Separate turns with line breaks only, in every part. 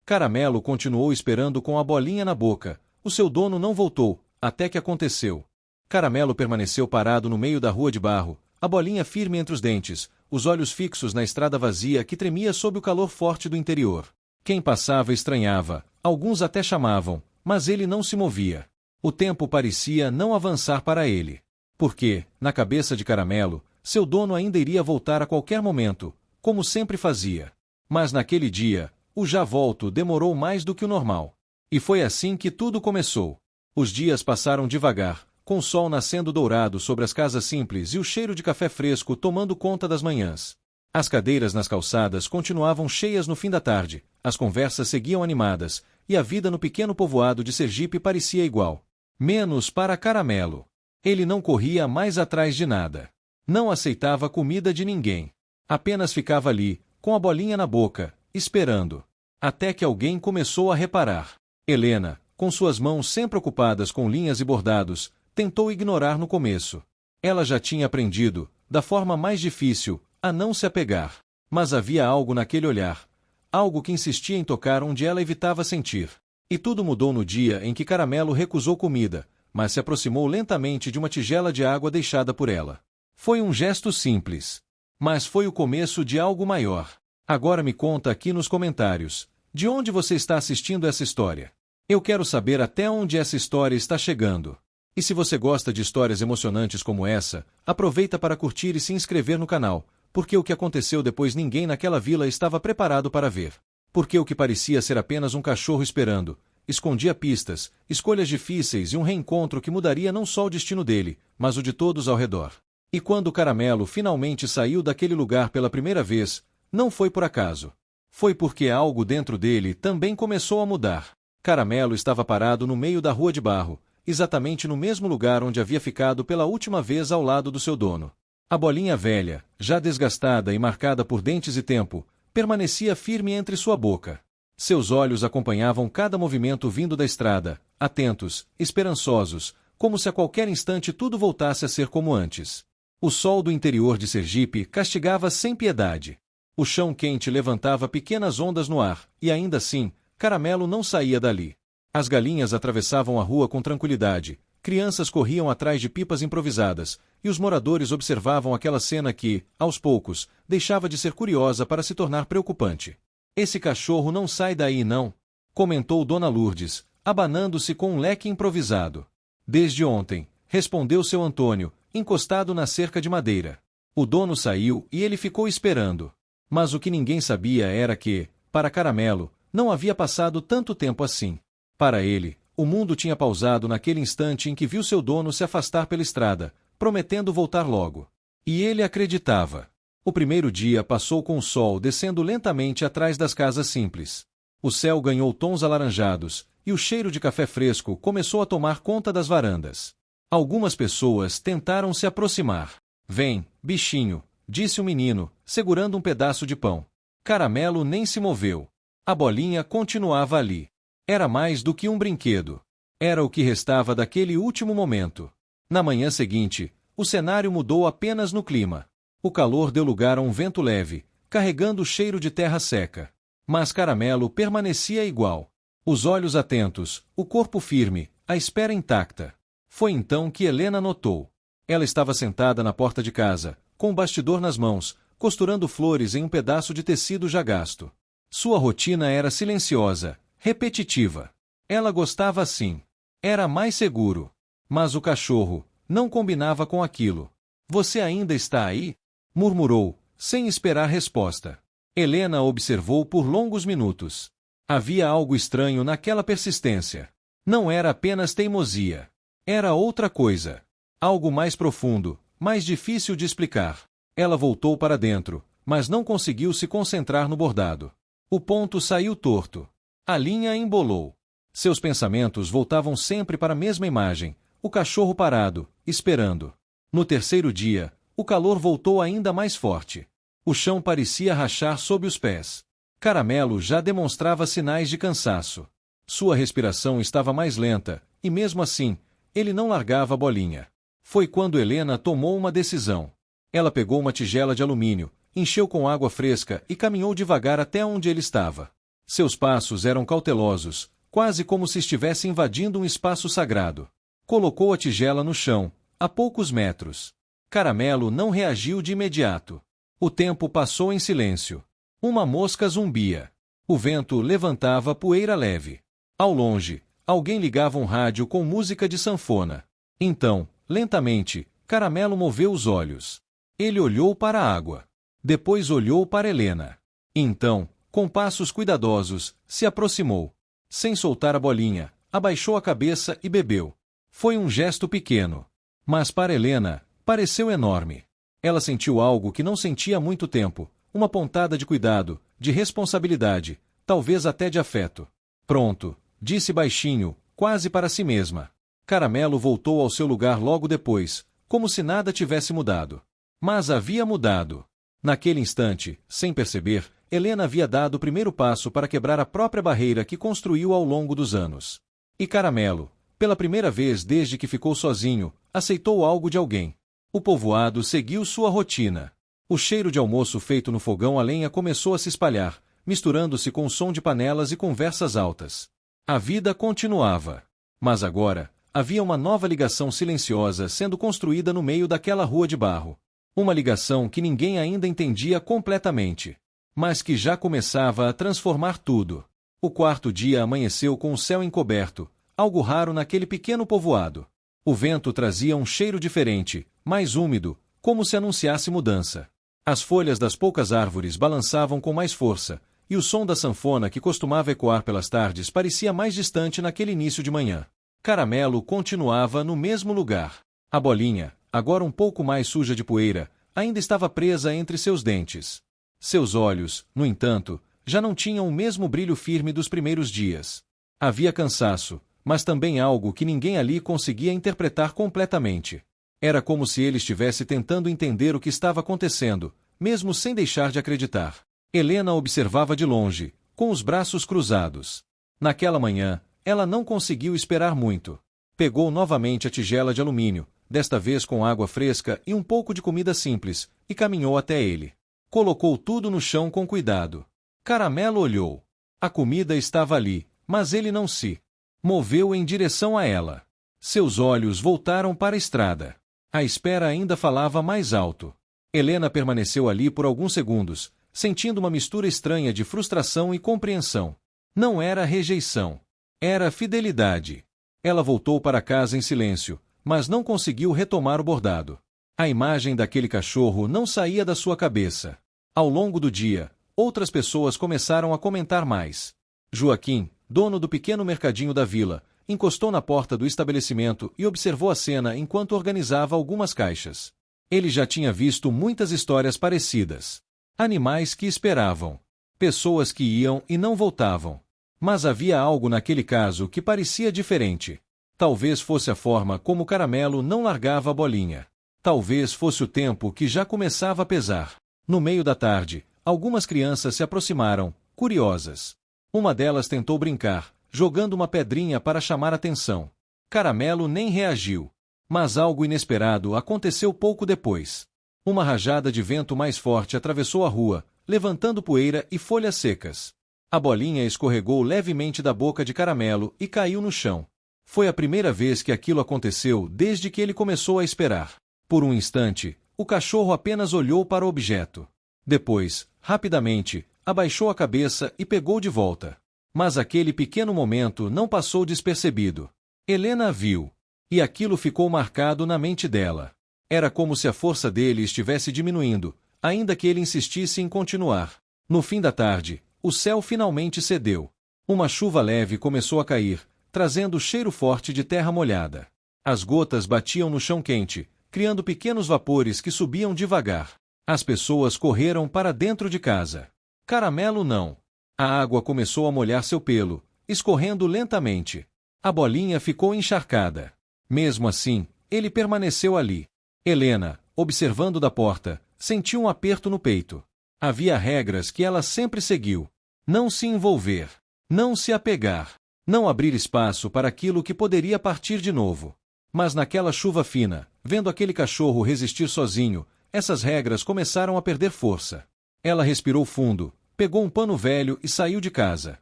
Caramelo continuou esperando com a bolinha na boca. O seu dono não voltou, até que aconteceu. Caramelo permaneceu parado no meio da rua de barro, a bolinha firme entre os dentes, os olhos fixos na estrada vazia que tremia sob o calor forte do interior. Quem passava estranhava, alguns até chamavam, mas ele não se movia. O tempo parecia não avançar para ele. Porque, na cabeça de Caramelo, seu dono ainda iria voltar a qualquer momento, como sempre fazia. Mas naquele dia, o já volto demorou mais do que o normal. E foi assim que tudo começou. Os dias passaram devagar, com o sol nascendo dourado sobre as casas simples e o cheiro de café fresco tomando conta das manhãs. As cadeiras nas calçadas continuavam cheias no fim da tarde, as conversas seguiam animadas, e a vida no pequeno povoado de Sergipe parecia igual. Menos para Caramelo. Ele não corria mais atrás de nada. Não aceitava comida de ninguém. Apenas ficava ali, com a bolinha na boca, esperando. Até que alguém começou a reparar. Helena, com suas mãos sempre ocupadas com linhas e bordados, tentou ignorar no começo. Ela já tinha aprendido, da forma mais difícil, a não se apegar. Mas havia algo naquele olhar. Algo que insistia em tocar onde ela evitava sentir. E tudo mudou no dia em que Caramelo recusou comida, mas se aproximou lentamente de uma tigela de água deixada por ela. Foi um gesto simples. Mas foi o começo de algo maior. Agora me conta aqui nos comentários. De onde você está assistindo essa história? Eu quero saber até onde essa história está chegando. E se você gosta de histórias emocionantes como essa, aproveita para curtir e se inscrever no canal, porque o que aconteceu depois ninguém naquela vila estava preparado para ver. Porque o que parecia ser apenas um cachorro esperando, escondia pistas, escolhas difíceis e um reencontro que mudaria não só o destino dele, mas o de todos ao redor. E quando Caramelo finalmente saiu daquele lugar pela primeira vez, não foi por acaso. Foi porque algo dentro dele também começou a mudar. Caramelo estava parado no meio da rua de barro, exatamente no mesmo lugar onde havia ficado pela última vez ao lado do seu dono. A bolinha velha, já desgastada e marcada por dentes e tempo, permanecia firme entre sua boca. Seus olhos acompanhavam cada movimento vindo da estrada, atentos, esperançosos, como se a qualquer instante tudo voltasse a ser como antes. O sol do interior de Sergipe castigava sem piedade. O chão quente levantava pequenas ondas no ar, e ainda assim, Caramelo não saía dali. As galinhas atravessavam a rua com tranquilidade, crianças corriam atrás de pipas improvisadas, e os moradores observavam aquela cena que, aos poucos, deixava de ser curiosa para se tornar preocupante. Esse cachorro não sai daí não, comentou Dona Lourdes, abanando-se com um leque improvisado. Desde ontem, respondeu seu Antônio, encostado na cerca de madeira. O dono saiu e ele ficou esperando. Mas o que ninguém sabia era que, para Caramelo, não havia passado tanto tempo assim. Para ele, o mundo tinha pausado naquele instante em que viu seu dono se afastar pela estrada, prometendo voltar logo. E ele acreditava. O primeiro dia passou com o sol descendo lentamente atrás das casas simples. O céu ganhou tons alaranjados, e o cheiro de café fresco começou a tomar conta das varandas. Algumas pessoas tentaram se aproximar. Vem, bichinho, disse o menino, segurando um pedaço de pão. Caramelo nem se moveu. A bolinha continuava ali. Era mais do que um brinquedo. Era o que restava daquele último momento. Na manhã seguinte, o cenário mudou apenas no clima. O calor deu lugar a um vento leve, carregando o cheiro de terra seca. Mas Caramelo permanecia igual. Os olhos atentos, o corpo firme, a espera intacta. Foi então que Helena notou. Ela estava sentada na porta de casa, com o bastidor nas mãos, costurando flores em um pedaço de tecido já gasto. Sua rotina era silenciosa, repetitiva. Ela gostava assim. Era mais seguro. Mas o cachorro não combinava com aquilo. Você ainda está aí? Murmurou, sem esperar resposta. Helena observou por longos minutos. Havia algo estranho naquela persistência. Não era apenas teimosia. Era outra coisa. Algo mais profundo, mais difícil de explicar. Ela voltou para dentro, mas não conseguiu se concentrar no bordado. O ponto saiu torto. A linha embolou. Seus pensamentos voltavam sempre para a mesma imagem, o cachorro parado, esperando. No terceiro dia, o calor voltou ainda mais forte. O chão parecia rachar sob os pés. Caramelo já demonstrava sinais de cansaço. Sua respiração estava mais lenta, e mesmo assim, ele não largava a bolinha. Foi quando Helena tomou uma decisão. Ela pegou uma tigela de alumínio, encheu com água fresca e caminhou devagar até onde ele estava. Seus passos eram cautelosos, quase como se estivesse invadindo um espaço sagrado. Colocou a tigela no chão, a poucos metros. Caramelo não reagiu de imediato. O tempo passou em silêncio. Uma mosca zumbia. O vento levantava poeira leve. Ao longe, alguém ligava um rádio com música de sanfona. Então, lentamente, Caramelo moveu os olhos. Ele olhou para a água. Depois olhou para Helena. Então, com passos cuidadosos, se aproximou. Sem soltar a bolinha, abaixou a cabeça e bebeu. Foi um gesto pequeno. Mas para Helena, pareceu enorme. Ela sentiu algo que não sentia há muito tempo, uma pontada de cuidado, de responsabilidade, talvez até de afeto. Pronto, disse baixinho, quase para si mesma. Caramelo voltou ao seu lugar logo depois, como se nada tivesse mudado. Mas havia mudado. Naquele instante, sem perceber, Helena havia dado o primeiro passo para quebrar a própria barreira que construiu ao longo dos anos. E Caramelo, pela primeira vez desde que ficou sozinho, aceitou algo de alguém. O povoado seguiu sua rotina. O cheiro de almoço feito no fogão a lenha começou a se espalhar, misturando-se com o som de panelas e conversas altas. A vida continuava. Mas agora, havia uma nova ligação silenciosa sendo construída no meio daquela rua de barro. Uma ligação que ninguém ainda entendia completamente, mas que já começava a transformar tudo. O quarto dia amanheceu com o céu encoberto, algo raro naquele pequeno povoado. O vento trazia um cheiro diferente, mais úmido, como se anunciasse mudança. As folhas das poucas árvores balançavam com mais força, e o som da sanfona que costumava ecoar pelas tardes parecia mais distante naquele início de manhã. Caramelo continuava no mesmo lugar. A bolinha, agora um pouco mais suja de poeira, ainda estava presa entre seus dentes. Seus olhos, no entanto, já não tinham o mesmo brilho firme dos primeiros dias. Havia cansaço, mas também algo que ninguém ali conseguia interpretar completamente. Era como se ele estivesse tentando entender o que estava acontecendo, mesmo sem deixar de acreditar. Helena observava de longe, com os braços cruzados. Naquela manhã, ela não conseguiu esperar muito. Pegou novamente a tigela de alumínio, desta vez com água fresca e um pouco de comida simples, e caminhou até ele. Colocou tudo no chão com cuidado. Caramelo olhou. A comida estava ali, mas ele não se moveu em direção a ela. Seus olhos voltaram para a estrada. A espera ainda falava mais alto. Helena permaneceu ali por alguns segundos, sentindo uma mistura estranha de frustração e compreensão. Não era rejeição. Era fidelidade. Ela voltou para casa em silêncio, mas não conseguiu retomar o bordado. A imagem daquele cachorro não saía da sua cabeça. Ao longo do dia, outras pessoas começaram a comentar mais. Joaquim, dono do pequeno mercadinho da vila, encostou na porta do estabelecimento e observou a cena enquanto organizava algumas caixas. Ele já tinha visto muitas histórias parecidas. Animais que esperavam. Pessoas que iam e não voltavam. Mas havia algo naquele caso que parecia diferente. Talvez fosse a forma como o Caramelo não largava a bolinha. Talvez fosse o tempo que já começava a pesar. No meio da tarde, algumas crianças se aproximaram, curiosas. Uma delas tentou brincar, jogando uma pedrinha para chamar atenção. Caramelo nem reagiu. Mas algo inesperado aconteceu pouco depois. Uma rajada de vento mais forte atravessou a rua, levantando poeira e folhas secas. A bolinha escorregou levemente da boca de Caramelo e caiu no chão. Foi a primeira vez que aquilo aconteceu desde que ele começou a esperar. Por um instante, o cachorro apenas olhou para o objeto. Depois, rapidamente, abaixou a cabeça e pegou de volta. Mas aquele pequeno momento não passou despercebido. Helena viu. E aquilo ficou marcado na mente dela. Era como se a força dele estivesse diminuindo, ainda que ele insistisse em continuar. No fim da tarde, o céu finalmente cedeu. Uma chuva leve começou a cair, trazendo cheiro forte de terra molhada. As gotas batiam no chão quente, criando pequenos vapores que subiam devagar. As pessoas correram para dentro de casa. Caramelo não. A água começou a molhar seu pelo, escorrendo lentamente. A bolinha ficou encharcada. Mesmo assim, ele permaneceu ali. Helena, observando da porta, sentiu um aperto no peito. Havia regras que ela sempre seguiu. Não se envolver. Não se apegar. Não abrir espaço para aquilo que poderia partir de novo. Mas naquela chuva fina, vendo aquele cachorro resistir sozinho, essas regras começaram a perder força. Ela respirou fundo, Pegou um pano velho e saiu de casa.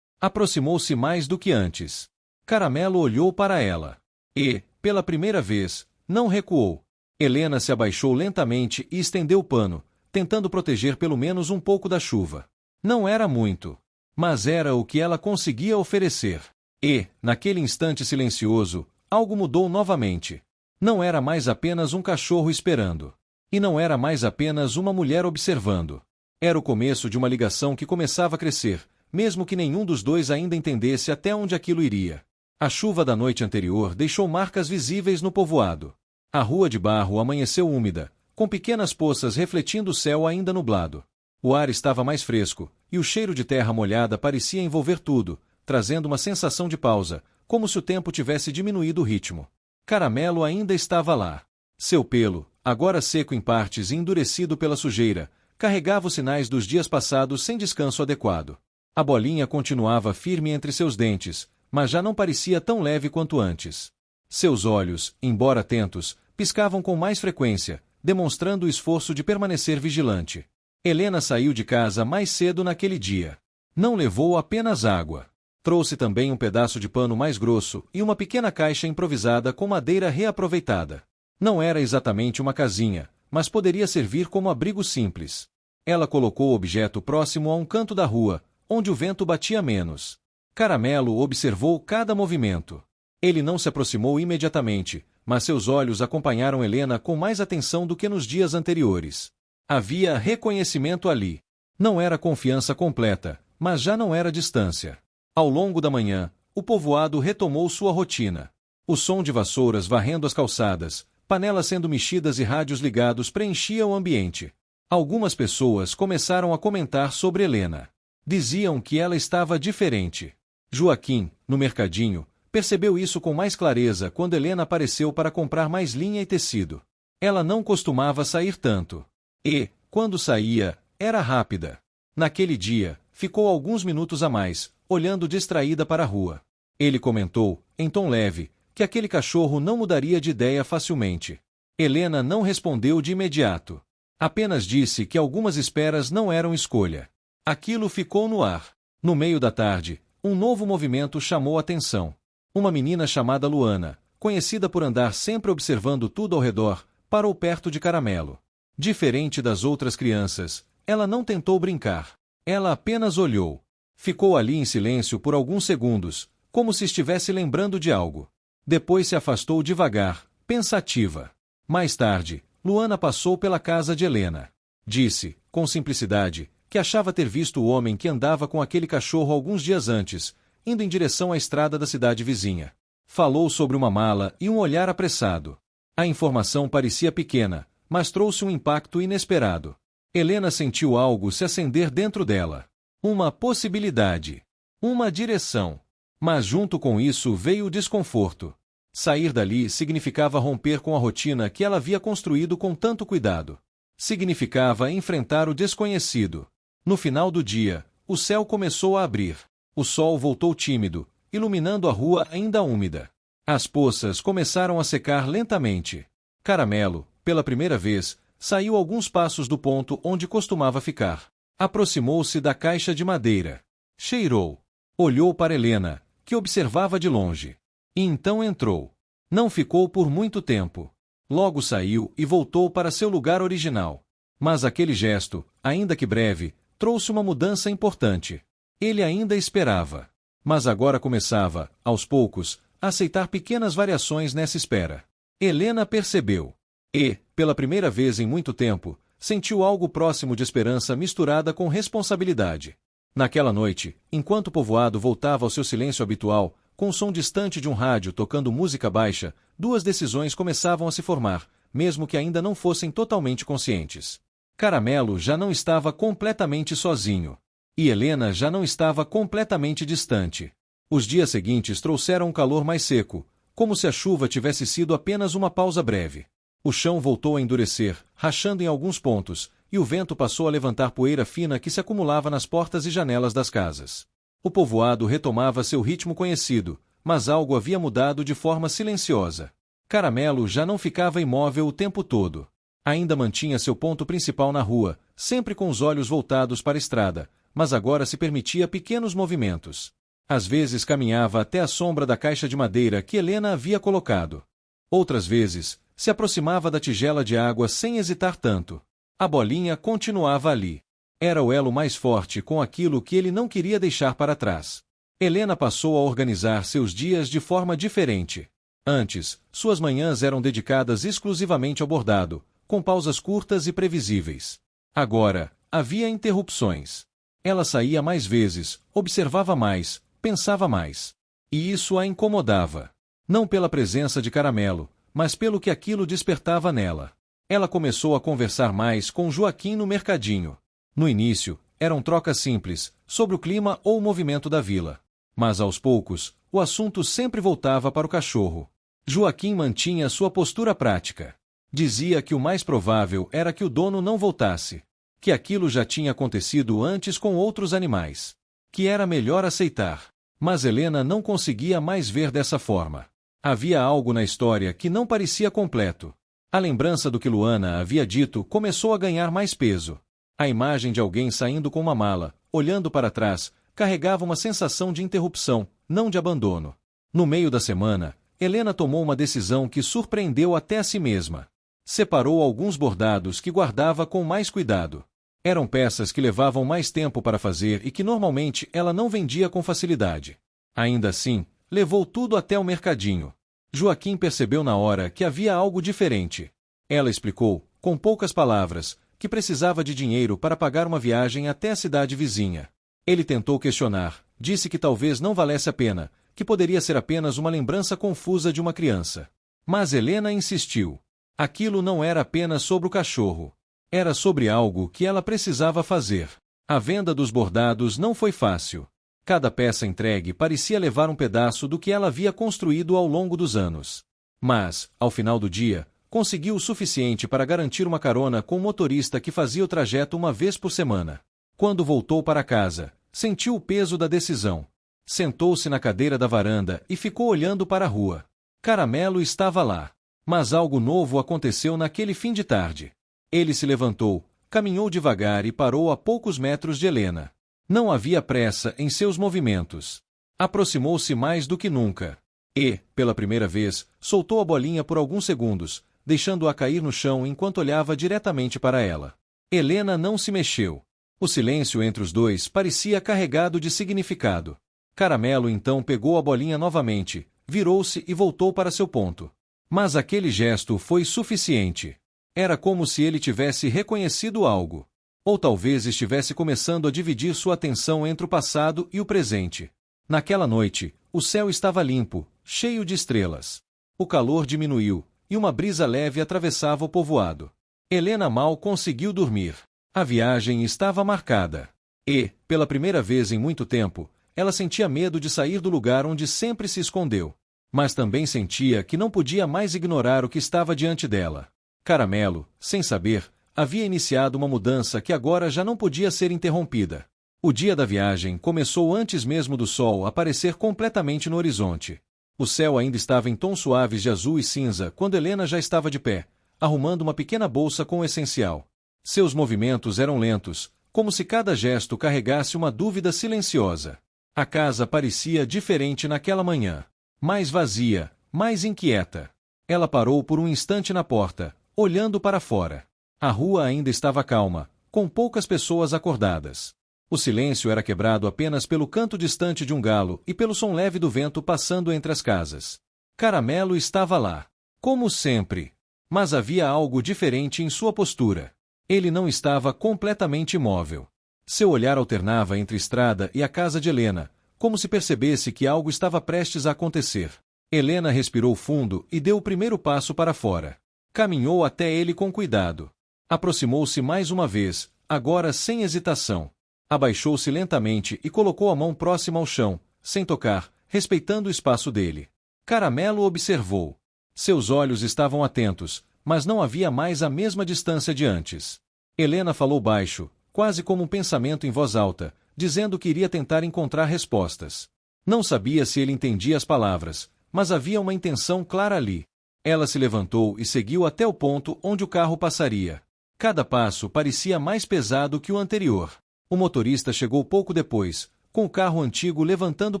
Aproximou-se mais do que antes. Caramelo olhou para ela. E, pela primeira vez, não recuou. Helena se abaixou lentamente e estendeu o pano, tentando proteger pelo menos um pouco da chuva. Não era muito, mas era o que ela conseguia oferecer. E, naquele instante silencioso, algo mudou novamente. Não era mais apenas um cachorro esperando. E não era mais apenas uma mulher observando. Era o começo de uma ligação que começava a crescer, mesmo que nenhum dos dois ainda entendesse até onde aquilo iria. A chuva da noite anterior deixou marcas visíveis no povoado. A rua de barro amanheceu úmida, com pequenas poças refletindo o céu ainda nublado. O ar estava mais fresco, e o cheiro de terra molhada parecia envolver tudo, trazendo uma sensação de pausa, como se o tempo tivesse diminuído o ritmo. Caramelo ainda estava lá. Seu pelo, agora seco em partes e endurecido pela sujeira, carregava os sinais dos dias passados sem descanso adequado. A bolinha continuava firme entre seus dentes, mas já não parecia tão leve quanto antes. Seus olhos, embora atentos, piscavam com mais frequência, demonstrando o esforço de permanecer vigilante. Helena saiu de casa mais cedo naquele dia. Não levou apenas água. Trouxe também um pedaço de pano mais grosso e uma pequena caixa improvisada com madeira reaproveitada. Não era exatamente uma casinha, mas poderia servir como abrigo simples. Ela colocou o objeto próximo a um canto da rua, onde o vento batia menos. Caramelo observou cada movimento. Ele não se aproximou imediatamente, mas seus olhos acompanharam Helena com mais atenção do que nos dias anteriores. Havia reconhecimento ali. Não era confiança completa, mas já não era distância. Ao longo da manhã, o povoado retomou sua rotina. O som de vassouras varrendo as calçadas, panelas sendo mexidas e rádios ligados preenchia o ambiente. Algumas pessoas começaram a comentar sobre Helena. Diziam que ela estava diferente. Joaquim, no mercadinho, percebeu isso com mais clareza quando Helena apareceu para comprar mais linha e tecido. Ela não costumava sair tanto. E, quando saía, era rápida. Naquele dia, ficou alguns minutos a mais, olhando distraída para a rua. Ele comentou, em tom leve, que aquele cachorro não mudaria de ideia facilmente. Helena não respondeu de imediato. Apenas disse que algumas esperas não eram escolha. Aquilo ficou no ar. No meio da tarde, um novo movimento chamou a atenção. Uma menina chamada Luana, conhecida por andar sempre observando tudo ao redor, parou perto de Caramelo. Diferente das outras crianças, ela não tentou brincar. Ela apenas olhou. Ficou ali em silêncio por alguns segundos, como se estivesse lembrando de algo. Depois se afastou devagar, pensativa. Mais tarde, Luana passou pela casa de Helena. Disse, com simplicidade, que achava ter visto o homem que andava com aquele cachorro alguns dias antes, indo em direção à estrada da cidade vizinha. Falou sobre uma mala e um olhar apressado. A informação parecia pequena, mas trouxe um impacto inesperado. Helena sentiu algo se acender dentro dela. Uma possibilidade. Uma direção. Mas junto com isso veio o desconforto. Sair dali significava romper com a rotina que ela havia construído com tanto cuidado. Significava enfrentar o desconhecido. No final do dia, o céu começou a abrir. O sol voltou tímido, iluminando a rua ainda úmida. As poças começaram a secar lentamente. Caramelo, pela primeira vez, saiu alguns passos do ponto onde costumava ficar. Aproximou-se da caixa de madeira. Cheirou. Olhou para Helena, que observava de longe. E então entrou. Não ficou por muito tempo. Logo saiu e voltou para seu lugar original. Mas aquele gesto, ainda que breve, trouxe uma mudança importante. Ele ainda esperava. Mas agora começava, aos poucos, a aceitar pequenas variações nessa espera. Helena percebeu. E, pela primeira vez em muito tempo, sentiu algo próximo de esperança misturada com responsabilidade. Naquela noite, enquanto o povoado voltava ao seu silêncio habitual, com o som distante de um rádio tocando música baixa, duas decisões começavam a se formar, mesmo que ainda não fossem totalmente conscientes. Caramelo já não estava completamente sozinho. E Helena já não estava completamente distante. Os dias seguintes trouxeram um calor mais seco, como se a chuva tivesse sido apenas uma pausa breve. O chão voltou a endurecer, rachando em alguns pontos, e o vento passou a levantar poeira fina que se acumulava nas portas e janelas das casas. O povoado retomava seu ritmo conhecido, mas algo havia mudado de forma silenciosa. Caramelo já não ficava imóvel o tempo todo. Ainda mantinha seu ponto principal na rua, sempre com os olhos voltados para a estrada, mas agora se permitia pequenos movimentos. Às vezes caminhava até a sombra da caixa de madeira que Helena havia colocado. Outras vezes, se aproximava da tigela de água sem hesitar tanto. A bolinha continuava ali. Era o elo mais forte com aquilo que ele não queria deixar para trás. Helena passou a organizar seus dias de forma diferente. Antes, suas manhãs eram dedicadas exclusivamente ao bordado, com pausas curtas e previsíveis. Agora, havia interrupções. Ela saía mais vezes, observava mais, pensava mais. E isso a incomodava. Não pela presença de Caramelo, mas pelo que aquilo despertava nela. Ela começou a conversar mais com Joaquim no mercadinho. No início, eram trocas simples, sobre o clima ou o movimento da vila. Mas aos poucos, o assunto sempre voltava para o cachorro. Joaquim mantinha sua postura prática. Dizia que o mais provável era que o dono não voltasse. Que aquilo já tinha acontecido antes com outros animais. Que era melhor aceitar. Mas Helena não conseguia mais ver dessa forma. Havia algo na história que não parecia completo. A lembrança do que Luana havia dito começou a ganhar mais peso. A imagem de alguém saindo com uma mala, olhando para trás, carregava uma sensação de interrupção, não de abandono. No meio da semana, Helena tomou uma decisão que surpreendeu até a si mesma. Separou alguns bordados que guardava com mais cuidado. Eram peças que levavam mais tempo para fazer e que normalmente ela não vendia com facilidade. Ainda assim, levou tudo até o mercadinho. Joaquim percebeu na hora que havia algo diferente. Ela explicou, com poucas palavras, que precisava de dinheiro para pagar uma viagem até a cidade vizinha. Ele tentou questionar, disse que talvez não valesse a pena, que poderia ser apenas uma lembrança confusa de uma criança. Mas Helena insistiu. Aquilo não era apenas sobre o cachorro. Era sobre algo que ela precisava fazer. A venda dos bordados não foi fácil. Cada peça entregue parecia levar um pedaço do que ela havia construído ao longo dos anos. Mas, ao final do dia, conseguiu o suficiente para garantir uma carona com um motorista que fazia o trajeto uma vez por semana. Quando voltou para casa, sentiu o peso da decisão. Sentou-se na cadeira da varanda e ficou olhando para a rua. Caramelo estava lá. Mas algo novo aconteceu naquele fim de tarde. Ele se levantou, caminhou devagar e parou a poucos metros de Helena. Não havia pressa em seus movimentos. Aproximou-se mais do que nunca. E, pela primeira vez, soltou a bolinha por alguns segundos, deixando-a cair no chão enquanto olhava diretamente para ela. Helena não se mexeu. O silêncio entre os dois parecia carregado de significado. Caramelo então pegou a bolinha novamente, virou-se e voltou para seu ponto. Mas aquele gesto foi suficiente. Era como se ele tivesse reconhecido algo. Ou talvez estivesse começando a dividir sua atenção entre o passado e o presente. Naquela noite, o céu estava limpo, cheio de estrelas. O calor diminuiu, e uma brisa leve atravessava o povoado. Helena mal conseguiu dormir. A viagem estava marcada. E, pela primeira vez em muito tempo, ela sentia medo de sair do lugar onde sempre se escondeu. Mas também sentia que não podia mais ignorar o que estava diante dela. Caramelo, sem saber, havia iniciado uma mudança que agora já não podia ser interrompida. O dia da viagem começou antes mesmo do sol aparecer completamente no horizonte. O céu ainda estava em tons suaves de azul e cinza quando Helena já estava de pé, arrumando uma pequena bolsa com o essencial. Seus movimentos eram lentos, como se cada gesto carregasse uma dúvida silenciosa. A casa parecia diferente naquela manhã. Mais vazia, mais inquieta. Ela parou por um instante na porta, olhando para fora. A rua ainda estava calma, com poucas pessoas acordadas. O silêncio era quebrado apenas pelo canto distante de um galo e pelo som leve do vento passando entre as casas. Caramelo estava lá, como sempre. Mas havia algo diferente em sua postura. Ele não estava completamente imóvel. Seu olhar alternava entre a estrada e a casa de Helena, como se percebesse que algo estava prestes a acontecer. Helena respirou fundo e deu o primeiro passo para fora. Caminhou até ele com cuidado. Aproximou-se mais uma vez, agora sem hesitação. Abaixou-se lentamente e colocou a mão próxima ao chão, sem tocar, respeitando o espaço dele. Caramelo observou. Seus olhos estavam atentos, mas não havia mais a mesma distância de antes. Helena falou baixo, quase como um pensamento em voz alta, dizendo que iria tentar encontrar respostas. Não sabia se ele entendia as palavras, mas havia uma intenção clara ali. Ela se levantou e seguiu até o ponto onde o carro passaria. Cada passo parecia mais pesado que o anterior. O motorista chegou pouco depois, com o carro antigo levantando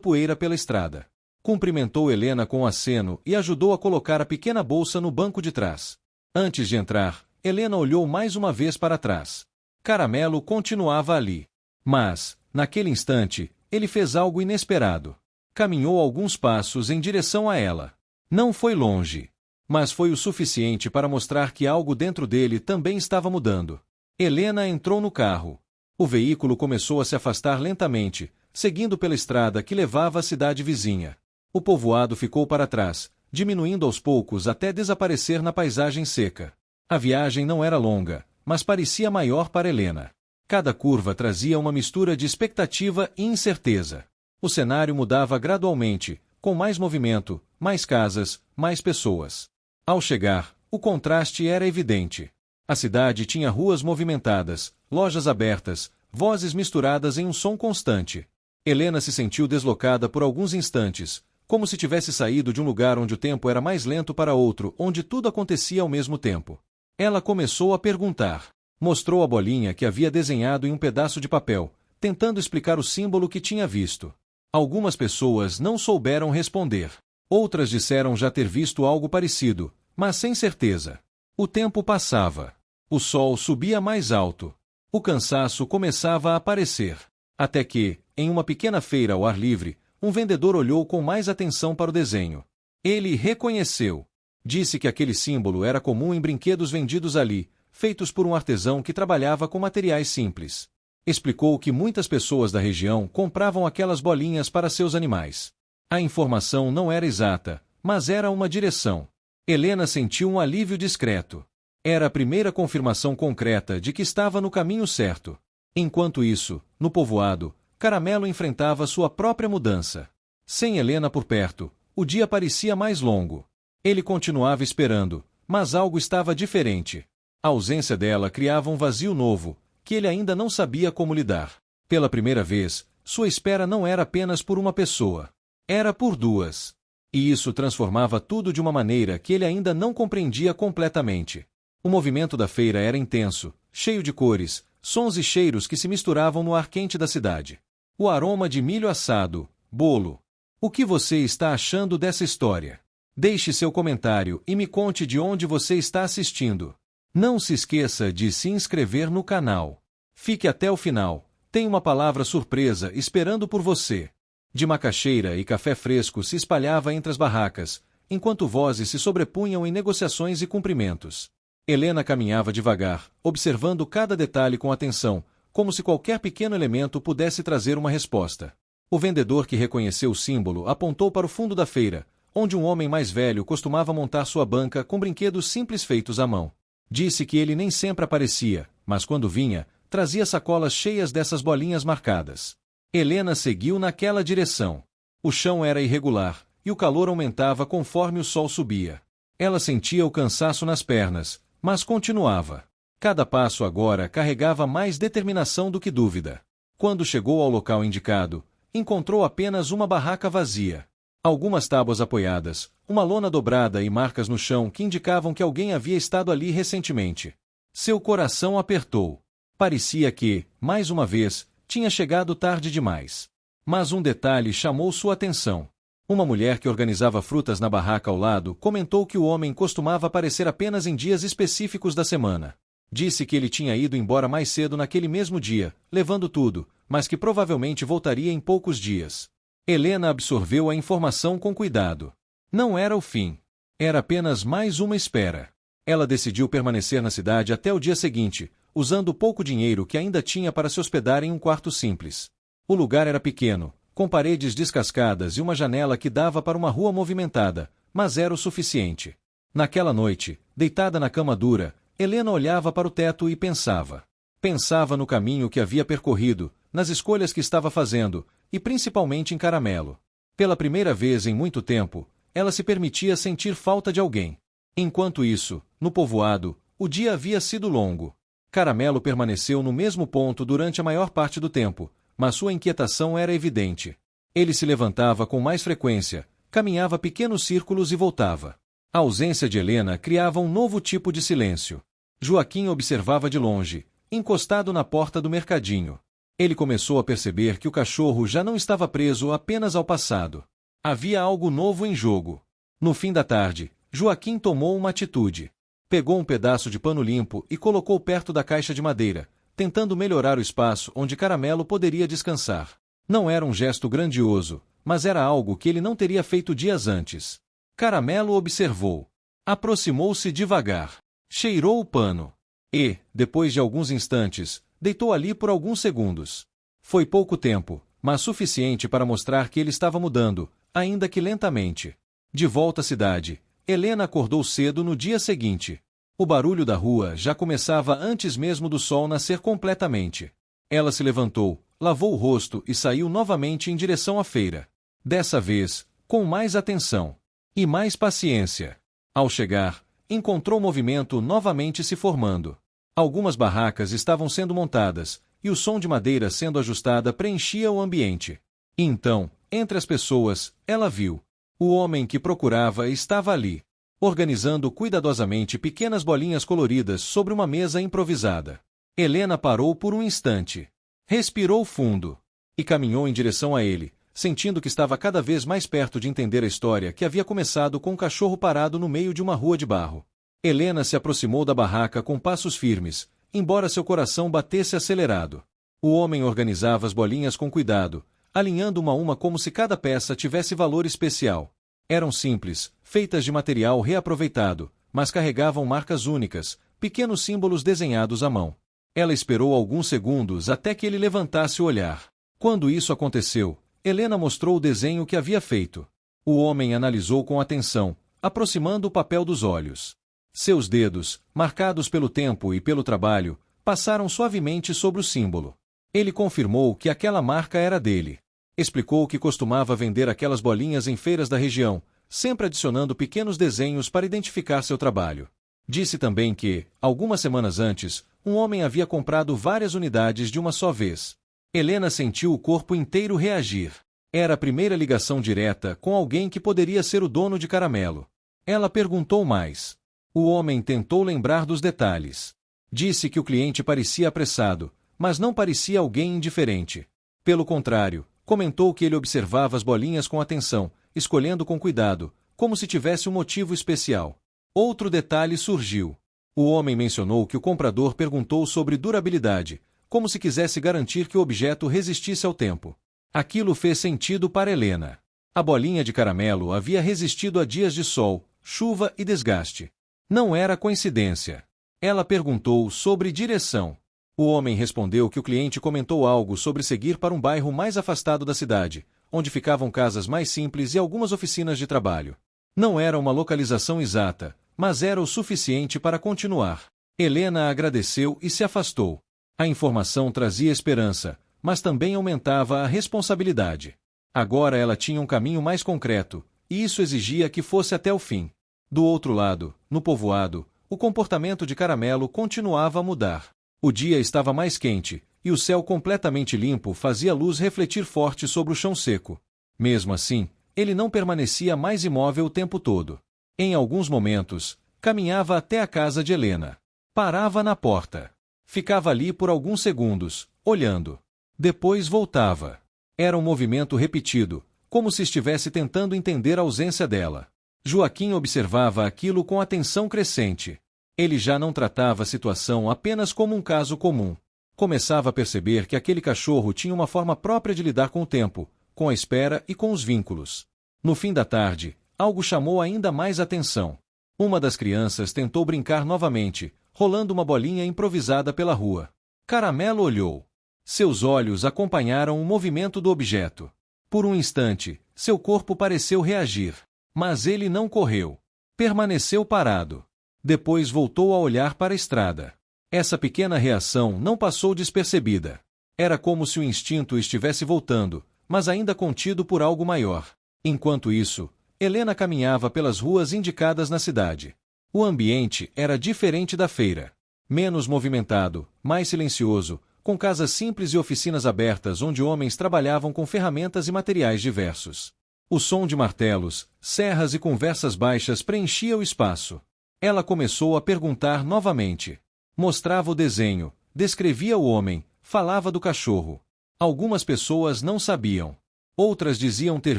poeira pela estrada. Cumprimentou Helena com um aceno e ajudou a colocar a pequena bolsa no banco de trás. Antes de entrar, Helena olhou mais uma vez para trás. Caramelo continuava ali. Mas, naquele instante, ele fez algo inesperado. Caminhou alguns passos em direção a ela. Não foi longe, mas foi o suficiente para mostrar que algo dentro dele também estava mudando. Helena entrou no carro. O veículo começou a se afastar lentamente, seguindo pela estrada que levava à cidade vizinha. O povoado ficou para trás, diminuindo aos poucos até desaparecer na paisagem seca. A viagem não era longa, mas parecia maior para Helena. Cada curva trazia uma mistura de expectativa e incerteza. O cenário mudava gradualmente, com mais movimento, mais casas, mais pessoas. Ao chegar, o contraste era evidente. A cidade tinha ruas movimentadas, lojas abertas, vozes misturadas em um som constante. Helena se sentiu deslocada por alguns instantes, como se tivesse saído de um lugar onde o tempo era mais lento para outro, onde tudo acontecia ao mesmo tempo. Ela começou a perguntar. Mostrou a bolinha que havia desenhado em um pedaço de papel, tentando explicar o símbolo que tinha visto. Algumas pessoas não souberam responder. Outras disseram já ter visto algo parecido, mas sem certeza. O tempo passava. O sol subia mais alto. O cansaço começava a aparecer. Até que, em uma pequena feira ao ar livre, um vendedor olhou com mais atenção para o desenho. Ele reconheceu. Disse que aquele símbolo era comum em brinquedos vendidos ali, feitos por um artesão que trabalhava com materiais simples. Explicou que muitas pessoas da região compravam aquelas bolinhas para seus animais. A informação não era exata, mas era uma direção. Helena sentiu um alívio discreto. Era a primeira confirmação concreta de que estava no caminho certo. Enquanto isso, no povoado, Caramelo enfrentava sua própria mudança. Sem Helena por perto, o dia parecia mais longo. Ele continuava esperando, mas algo estava diferente. A ausência dela criava um vazio novo, que ele ainda não sabia como lidar. Pela primeira vez, sua espera não era apenas por uma pessoa. Era por duas. E isso transformava tudo de uma maneira que ele ainda não compreendia completamente. O movimento da feira era intenso, cheio de cores, sons e cheiros que se misturavam no ar quente da cidade. O aroma de milho assado, bolo. O que você está achando dessa história? Deixe seu comentário e me conte de onde você está assistindo. Não se esqueça de se inscrever no canal. Fique até o final, tem uma palavra surpresa esperando por você. De macaxeira e café fresco se espalhava entre as barracas, enquanto vozes se sobrepunham em negociações e cumprimentos. Helena caminhava devagar, observando cada detalhe com atenção, como se qualquer pequeno elemento pudesse trazer uma resposta. O vendedor que reconheceu o símbolo apontou para o fundo da feira, onde um homem mais velho costumava montar sua banca com brinquedos simples feitos à mão. Disse que ele nem sempre aparecia, mas quando vinha, trazia sacolas cheias dessas bolinhas marcadas. Helena seguiu naquela direção. O chão era irregular, e o calor aumentava conforme o sol subia. Ela sentia o cansaço nas pernas, mas continuava. Cada passo agora carregava mais determinação do que dúvida. Quando chegou ao local indicado, encontrou apenas uma barraca vazia. Algumas tábuas apoiadas, uma lona dobrada e marcas no chão que indicavam que alguém havia estado ali recentemente. Seu coração apertou. Parecia que, mais uma vez, tinha chegado tarde demais. Mas um detalhe chamou sua atenção. Uma mulher que organizava frutas na barraca ao lado comentou que o homem costumava aparecer apenas em dias específicos da semana. Disse que ele tinha ido embora mais cedo naquele mesmo dia, levando tudo, mas que provavelmente voltaria em poucos dias. Helena absorveu a informação com cuidado. Não era o fim. Era apenas mais uma espera. Ela decidiu permanecer na cidade até o dia seguinte, usando o pouco dinheiro que ainda tinha para se hospedar em um quarto simples. O lugar era pequeno, com paredes descascadas e uma janela que dava para uma rua movimentada, mas era o suficiente. Naquela noite, deitada na cama dura, Helena olhava para o teto e pensava. Pensava no caminho que havia percorrido, nas escolhas que estava fazendo, e principalmente em Caramelo. Pela primeira vez em muito tempo, ela se permitia sentir falta de alguém. Enquanto isso, no povoado, o dia havia sido longo. Caramelo permaneceu no mesmo ponto durante a maior parte do tempo, mas sua inquietação era evidente. Ele se levantava com mais frequência, caminhava pequenos círculos e voltava. A ausência de Helena criava um novo tipo de silêncio. Joaquim observava de longe, encostado na porta do mercadinho. Ele começou a perceber que o cachorro já não estava preso apenas ao passado. Havia algo novo em jogo. No fim da tarde, Joaquim tomou uma atitude. Pegou um pedaço de pano limpo e colocou perto da caixa de madeira, tentando melhorar o espaço onde Caramelo poderia descansar. Não era um gesto grandioso, mas era algo que ele não teria feito dias antes. Caramelo observou. Aproximou-se devagar. Cheirou o pano. E, depois de alguns instantes, deitou ali por alguns segundos. Foi pouco tempo, mas suficiente para mostrar que ele estava mudando, ainda que lentamente. De volta à cidade, Helena acordou cedo no dia seguinte. O barulho da rua já começava antes mesmo do sol nascer completamente. Ela se levantou, lavou o rosto e saiu novamente em direção à feira. Dessa vez, com mais atenção e mais paciência. Ao chegar, encontrou o movimento novamente se formando. Algumas barracas estavam sendo montadas, e o som de madeira sendo ajustada preenchia o ambiente. E então, entre as pessoas, ela viu. O homem que procurava estava ali, organizando cuidadosamente pequenas bolinhas coloridas sobre uma mesa improvisada. Helena parou por um instante. Respirou fundo. E caminhou em direção a ele, sentindo que estava cada vez mais perto de entender a história que havia começado com um cachorro parado no meio de uma rua de barro. Helena se aproximou da barraca com passos firmes, embora seu coração batesse acelerado. O homem organizava as bolinhas com cuidado, alinhando uma a uma como se cada peça tivesse valor especial. Eram simples, feitas de material reaproveitado, mas carregavam marcas únicas, pequenos símbolos desenhados à mão. Ela esperou alguns segundos até que ele levantasse o olhar. Quando isso aconteceu, Helena mostrou o desenho que havia feito. O homem analisou com atenção, aproximando o papel dos olhos. Seus dedos, marcados pelo tempo e pelo trabalho, passaram suavemente sobre o símbolo. Ele confirmou que aquela marca era dele. Explicou que costumava vender aquelas bolinhas em feiras da região, sempre adicionando pequenos desenhos para identificar seu trabalho. Disse também que, algumas semanas antes, um homem havia comprado várias unidades de uma só vez. Helena sentiu o corpo inteiro reagir. Era a primeira ligação direta com alguém que poderia ser o dono de Caramelo. Ela perguntou mais. O homem tentou lembrar dos detalhes. Disse que o cliente parecia apressado, mas não parecia alguém indiferente. Pelo contrário, comentou que ele observava as bolinhas com atenção, escolhendo com cuidado, como se tivesse um motivo especial. Outro detalhe surgiu. O homem mencionou que o comprador perguntou sobre durabilidade, como se quisesse garantir que o objeto resistisse ao tempo. Aquilo fez sentido para Helena. A bolinha de caramelo havia resistido a dias de sol, chuva e desgaste. Não era coincidência. Ela perguntou sobre direção. O homem respondeu que o cliente comentou algo sobre seguir para um bairro mais afastado da cidade, onde ficavam casas mais simples e algumas oficinas de trabalho. Não era uma localização exata, mas era o suficiente para continuar. Helena agradeceu e se afastou. A informação trazia esperança, mas também aumentava a responsabilidade. Agora ela tinha um caminho mais concreto, e isso exigia que fosse até o fim. Do outro lado, no povoado, o comportamento de Caramelo continuava a mudar. O dia estava mais quente, e o céu completamente limpo fazia a luz refletir forte sobre o chão seco. Mesmo assim, ele não permanecia mais imóvel o tempo todo. Em alguns momentos, caminhava até a casa de Helena. Parava na porta. Ficava ali por alguns segundos, olhando. Depois voltava. Era um movimento repetido, como se estivesse tentando entender a ausência dela. Joaquim observava aquilo com atenção crescente. Ele já não tratava a situação apenas como um caso comum. Começava a perceber que aquele cachorro tinha uma forma própria de lidar com o tempo, com a espera e com os vínculos. No fim da tarde, algo chamou ainda mais atenção. Uma das crianças tentou brincar novamente, rolando uma bolinha improvisada pela rua. Caramelo olhou. Seus olhos acompanharam o movimento do objeto. Por um instante, seu corpo pareceu reagir. Mas ele não correu. Permaneceu parado. Depois voltou a olhar para a estrada. Essa pequena reação não passou despercebida. Era como se o instinto estivesse voltando, mas ainda contido por algo maior. Enquanto isso, Helena caminhava pelas ruas indicadas na cidade. O ambiente era diferente da feira. Menos movimentado, mais silencioso, com casas simples e oficinas abertas onde homens trabalhavam com ferramentas e materiais diversos. O som de martelos, serras e conversas baixas preenchia o espaço. Ela começou a perguntar novamente. Mostrava o desenho, descrevia o homem, falava do cachorro. Algumas pessoas não sabiam. Outras diziam ter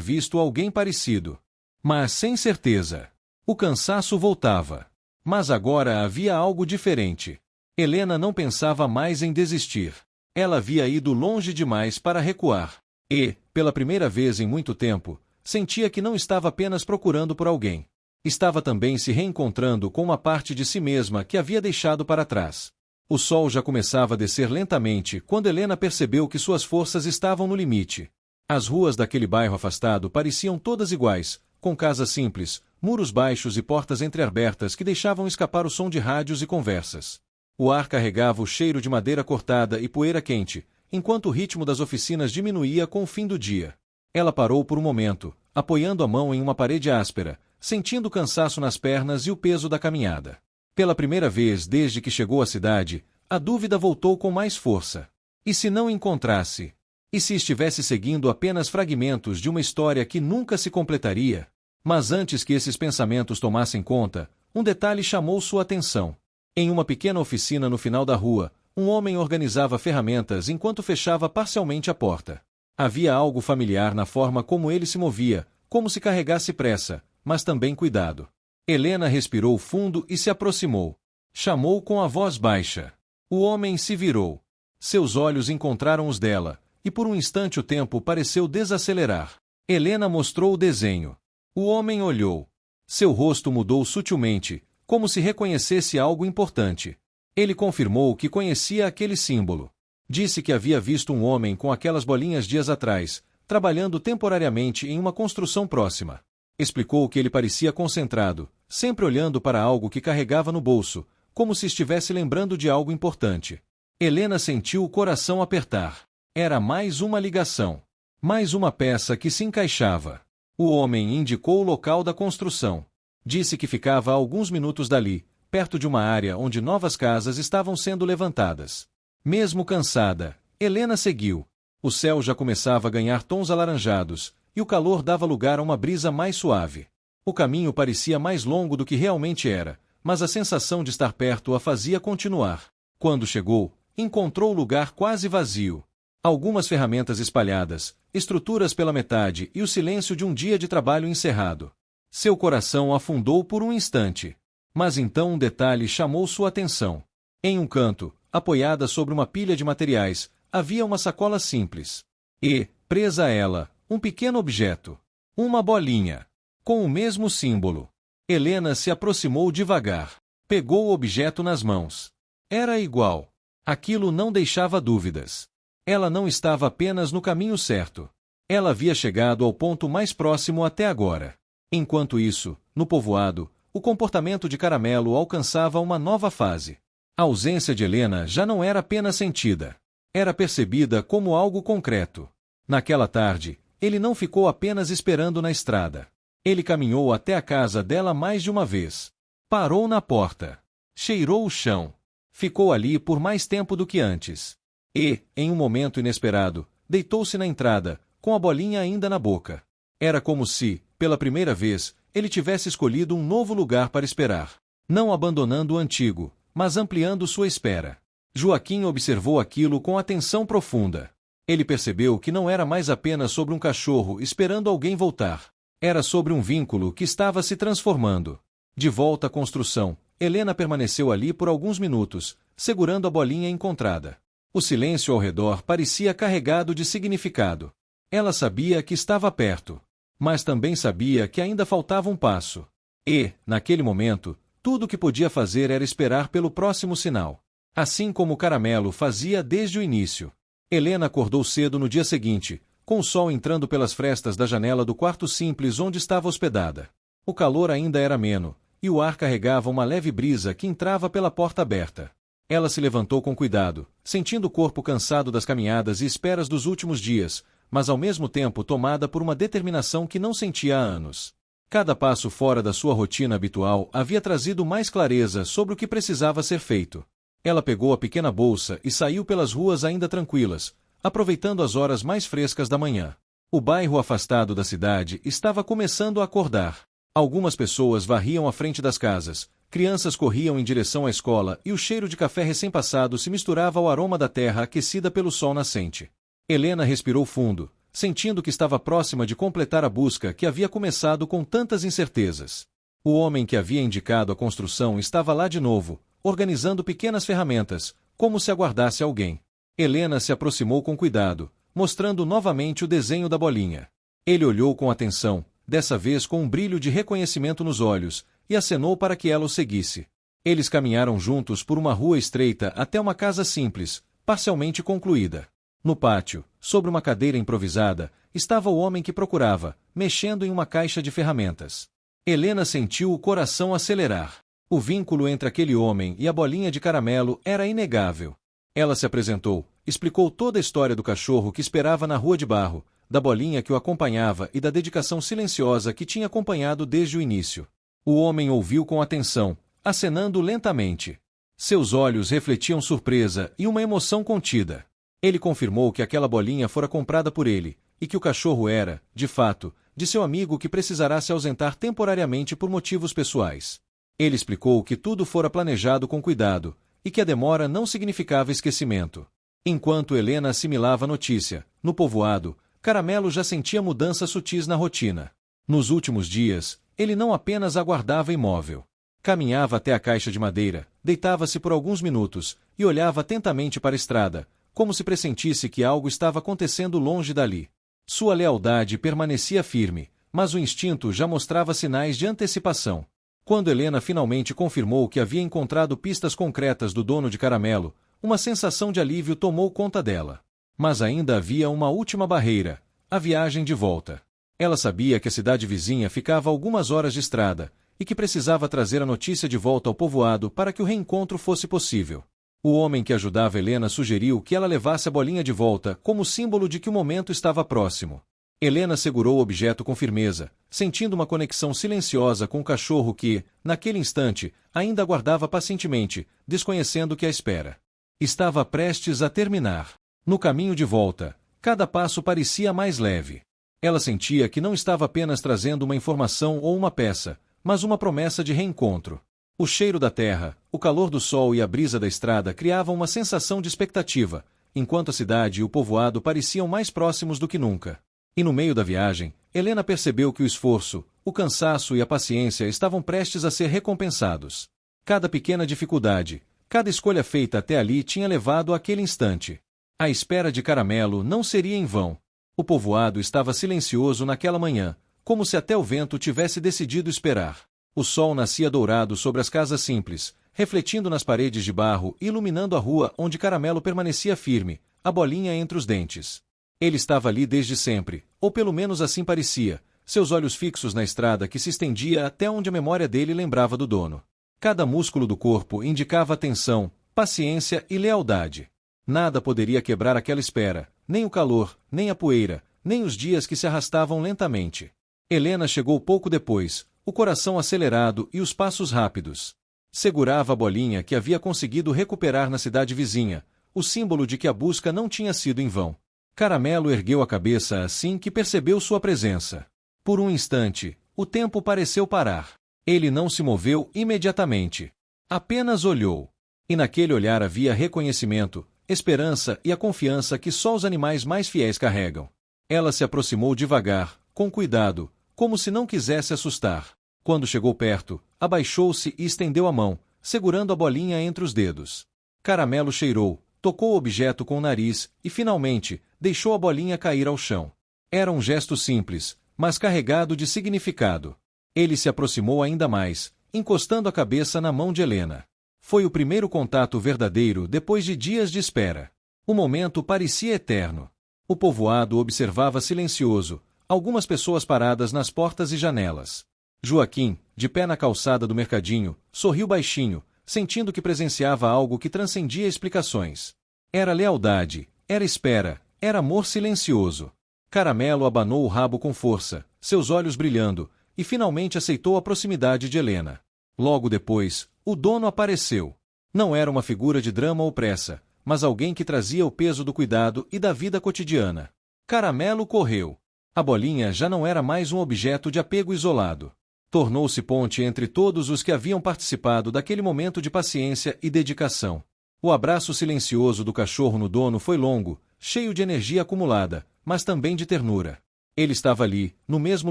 visto alguém parecido. Mas sem certeza. O cansaço voltava. Mas agora havia algo diferente. Helena não pensava mais em desistir. Ela havia ido longe demais para recuar. E, pela primeira vez em muito tempo, sentia que não estava apenas procurando por alguém. Estava também se reencontrando com uma parte de si mesma que havia deixado para trás. O sol já começava a descer lentamente quando Helena percebeu que suas forças estavam no limite. As ruas daquele bairro afastado pareciam todas iguais, com casas simples, muros baixos e portas entreabertas que deixavam escapar o som de rádios e conversas. O ar carregava o cheiro de madeira cortada e poeira quente, enquanto o ritmo das oficinas diminuía com o fim do dia. Ela parou por um momento, apoiando a mão em uma parede áspera, sentindo o cansaço nas pernas e o peso da caminhada. Pela primeira vez desde que chegou à cidade, a dúvida voltou com mais força. E se não encontrasse? E se estivesse seguindo apenas fragmentos de uma história que nunca se completaria? Mas antes que esses pensamentos tomassem conta, um detalhe chamou sua atenção. Em uma pequena oficina no final da rua, um homem organizava ferramentas enquanto fechava parcialmente a porta. Havia algo familiar na forma como ele se movia, como se carregasse pressa, mas também cuidado. Helena respirou fundo e se aproximou. Chamou com a voz baixa. O homem se virou. Seus olhos encontraram os dela, e por um instante o tempo pareceu desacelerar. Helena mostrou o desenho. O homem olhou. Seu rosto mudou sutilmente, como se reconhecesse algo importante. Ele confirmou que conhecia aquele símbolo. Disse que havia visto um homem com aquelas bolinhas dias atrás, trabalhando temporariamente em uma construção próxima. Explicou que ele parecia concentrado, sempre olhando para algo que carregava no bolso, como se estivesse lembrando de algo importante. Helena sentiu o coração apertar. Era mais uma ligação. Mais uma peça que se encaixava. O homem indicou o local da construção. Disse que ficava a alguns minutos dali, perto de uma área onde novas casas estavam sendo levantadas. Mesmo cansada, Helena seguiu. O céu já começava a ganhar tons alaranjados, e o calor dava lugar a uma brisa mais suave. O caminho parecia mais longo do que realmente era, mas a sensação de estar perto a fazia continuar. Quando chegou, encontrou o lugar quase vazio. Algumas ferramentas espalhadas, estruturas pela metade e o silêncio de um dia de trabalho encerrado. Seu coração afundou por um instante. Mas então um detalhe chamou sua atenção. Em um canto, apoiada sobre uma pilha de materiais, havia uma sacola simples. E, presa a ela, um pequeno objeto. Uma bolinha. Com o mesmo símbolo. Helena se aproximou devagar. Pegou o objeto nas mãos. Era igual. Aquilo não deixava dúvidas. Ela não estava apenas no caminho certo. Ela havia chegado ao ponto mais próximo até agora. Enquanto isso, no povoado, o comportamento de Caramelo alcançava uma nova fase. A ausência de Helena já não era apenas sentida. Era percebida como algo concreto. Naquela tarde, ele não ficou apenas esperando na estrada. Ele caminhou até a casa dela mais de uma vez. Parou na porta. Cheirou o chão. Ficou ali por mais tempo do que antes. E, em um momento inesperado, deitou-se na entrada, com a bolinha ainda na boca. Era como se, pela primeira vez, ele tivesse escolhido um novo lugar para esperar. Não abandonando o antigo, mas ampliando sua espera. Joaquim observou aquilo com atenção profunda. Ele percebeu que não era mais apenas sobre um cachorro esperando alguém voltar. Era sobre um vínculo que estava se transformando. De volta à construção, Helena permaneceu ali por alguns minutos, segurando a bolinha encontrada. O silêncio ao redor parecia carregado de significado. Ela sabia que estava perto, mas também sabia que ainda faltava um passo. E, naquele momento, tudo o que podia fazer era esperar pelo próximo sinal. Assim como o Caramelo fazia desde o início. Helena acordou cedo no dia seguinte, com o sol entrando pelas frestas da janela do quarto simples onde estava hospedada. O calor ainda era ameno, e o ar carregava uma leve brisa que entrava pela porta aberta. Ela se levantou com cuidado, sentindo o corpo cansado das caminhadas e esperas dos últimos dias, mas ao mesmo tempo tomada por uma determinação que não sentia há anos. Cada passo fora da sua rotina habitual havia trazido mais clareza sobre o que precisava ser feito. Ela pegou a pequena bolsa e saiu pelas ruas ainda tranquilas, aproveitando as horas mais frescas da manhã. O bairro afastado da cidade estava começando a acordar. Algumas pessoas varriam à frente das casas, crianças corriam em direção à escola e o cheiro de café recém-passado se misturava ao aroma da terra aquecida pelo sol nascente. Helena respirou fundo, sentindo que estava próxima de completar a busca que havia começado com tantas incertezas. O homem que havia indicado a construção estava lá de novo, organizando pequenas ferramentas, como se aguardasse alguém. Helena se aproximou com cuidado, mostrando novamente o desenho da bolinha. Ele olhou com atenção, dessa vez com um brilho de reconhecimento nos olhos, e acenou para que ela o seguisse. Eles caminharam juntos por uma rua estreita até uma casa simples, parcialmente concluída. No pátio, sobre uma cadeira improvisada, estava o homem que procurava, mexendo em uma caixa de ferramentas. Helena sentiu o coração acelerar. O vínculo entre aquele homem e a bolinha de caramelo era inegável. Ela se apresentou, explicou toda a história do cachorro que esperava na rua de barro, da bolinha que o acompanhava e da dedicação silenciosa que tinha acompanhado desde o início. O homem ouviu com atenção, acenando lentamente. Seus olhos refletiam surpresa e uma emoção contida. Ele confirmou que aquela bolinha fora comprada por ele, e que o cachorro era, de fato, de seu amigo que precisará se ausentar temporariamente por motivos pessoais. Ele explicou que tudo fora planejado com cuidado, e que a demora não significava esquecimento. Enquanto Helena assimilava a notícia, no povoado, Caramelo já sentia mudanças sutis na rotina. Nos últimos dias, ele não apenas aguardava imóvel. Caminhava até a caixa de madeira, deitava-se por alguns minutos, e olhava atentamente para a estrada, como se pressentisse que algo estava acontecendo longe dali. Sua lealdade permanecia firme, mas o instinto já mostrava sinais de antecipação. Quando Helena finalmente confirmou que havia encontrado pistas concretas do dono de Caramelo, uma sensação de alívio tomou conta dela. Mas ainda havia uma última barreira: a viagem de volta. Ela sabia que a cidade vizinha ficava a algumas horas de estrada, e que precisava trazer a notícia de volta ao povoado para que o reencontro fosse possível. O homem que ajudava Helena sugeriu que ela levasse a bolinha de volta como símbolo de que o momento estava próximo. Helena segurou o objeto com firmeza, sentindo uma conexão silenciosa com o cachorro que, naquele instante, ainda aguardava pacientemente, desconhecendo que a espera estava prestes a terminar. No caminho de volta, cada passo parecia mais leve. Ela sentia que não estava apenas trazendo uma informação ou uma peça, mas uma promessa de reencontro. O cheiro da terra, o calor do sol e a brisa da estrada criavam uma sensação de expectativa, enquanto a cidade e o povoado pareciam mais próximos do que nunca. E no meio da viagem, Helena percebeu que o esforço, o cansaço e a paciência estavam prestes a ser recompensados. Cada pequena dificuldade, cada escolha feita até ali tinha levado àquele instante. A espera de Caramelo não seria em vão. O povoado estava silencioso naquela manhã, como se até o vento tivesse decidido esperar. O sol nascia dourado sobre as casas simples, refletindo nas paredes de barro e iluminando a rua onde Caramelo permanecia firme, a bolinha entre os dentes. Ele estava ali desde sempre, ou pelo menos assim parecia, seus olhos fixos na estrada que se estendia até onde a memória dele lembrava do dono. Cada músculo do corpo indicava atenção, paciência e lealdade. Nada poderia quebrar aquela espera, nem o calor, nem a poeira, nem os dias que se arrastavam lentamente. Helena chegou pouco depois, o coração acelerado e os passos rápidos. Segurava a bolinha que havia conseguido recuperar na cidade vizinha, o símbolo de que a busca não tinha sido em vão. Caramelo ergueu a cabeça assim que percebeu sua presença. Por um instante, o tempo pareceu parar. Ele não se moveu imediatamente. Apenas olhou. E naquele olhar havia reconhecimento, esperança e a confiança que só os animais mais fiéis carregam. Ela se aproximou devagar, com cuidado, como se não quisesse assustar. Quando chegou perto, abaixou-se e estendeu a mão, segurando a bolinha entre os dedos. Caramelo cheirou, tocou o objeto com o nariz e, finalmente, deixou a bolinha cair ao chão. Era um gesto simples, mas carregado de significado. Ele se aproximou ainda mais, encostando a cabeça na mão de Helena. Foi o primeiro contato verdadeiro depois de dias de espera. O momento parecia eterno. O povoado observava silencioso, algumas pessoas paradas nas portas e janelas. Joaquim, de pé na calçada do mercadinho, sorriu baixinho, sentindo que presenciava algo que transcendia explicações. Era lealdade, era espera, era amor silencioso. Caramelo abanou o rabo com força, seus olhos brilhando, e finalmente aceitou a proximidade de Helena. Logo depois, o dono apareceu. Não era uma figura de drama ou pressa, mas alguém que trazia o peso do cuidado e da vida cotidiana. Caramelo correu. A bolinha já não era mais um objeto de apego isolado. Tornou-se ponte entre todos os que haviam participado daquele momento de paciência e dedicação. O abraço silencioso do cachorro no dono foi longo, cheio de energia acumulada, mas também de ternura. Ele estava ali, no mesmo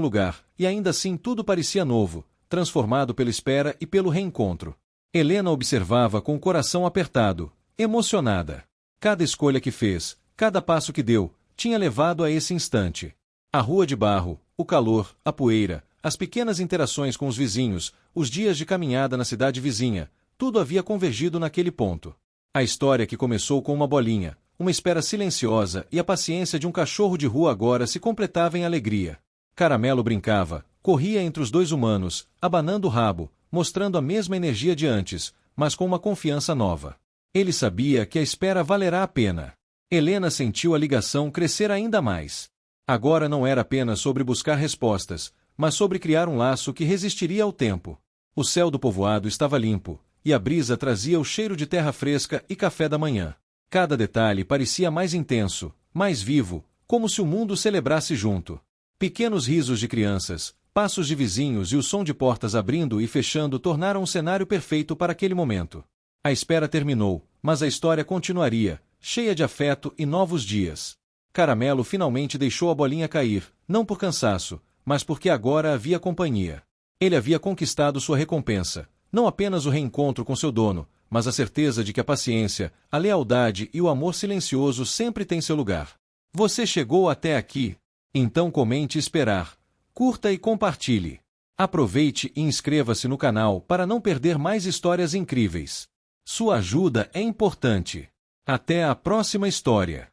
lugar, e ainda assim tudo parecia novo, transformado pela espera e pelo reencontro. Helena observava com o coração apertado, emocionada. Cada escolha que fez, cada passo que deu, tinha levado a esse instante. A rua de barro, o calor, a poeira, as pequenas interações com os vizinhos, os dias de caminhada na cidade vizinha, tudo havia convergido naquele ponto. A história que começou com uma bolinha, uma espera silenciosa e a paciência de um cachorro de rua agora se completava em alegria. Caramelo brincava, corria entre os dois humanos, abanando o rabo, mostrando a mesma energia de antes, mas com uma confiança nova. Ele sabia que a espera valerá a pena. Helena sentiu a ligação crescer ainda mais. Agora não era apenas sobre buscar respostas, mas sobre criar um laço que resistiria ao tempo. O céu do povoado estava limpo, e a brisa trazia o cheiro de terra fresca e café da manhã. Cada detalhe parecia mais intenso, mais vivo, como se o mundo celebrasse junto. Pequenos risos de crianças, passos de vizinhos e o som de portas abrindo e fechando tornaram um cenário perfeito para aquele momento. A espera terminou, mas a história continuaria, cheia de afeto e novos dias. Caramelo finalmente deixou a bolinha cair, não por cansaço, mas porque agora havia companhia. Ele havia conquistado sua recompensa, não apenas o reencontro com seu dono, mas a certeza de que a paciência, a lealdade e o amor silencioso sempre têm seu lugar. Você chegou até aqui? Então comente e esperar. Curta e compartilhe. Aproveite e inscreva-se no canal para não perder mais histórias incríveis. Sua ajuda é importante. Até a próxima história.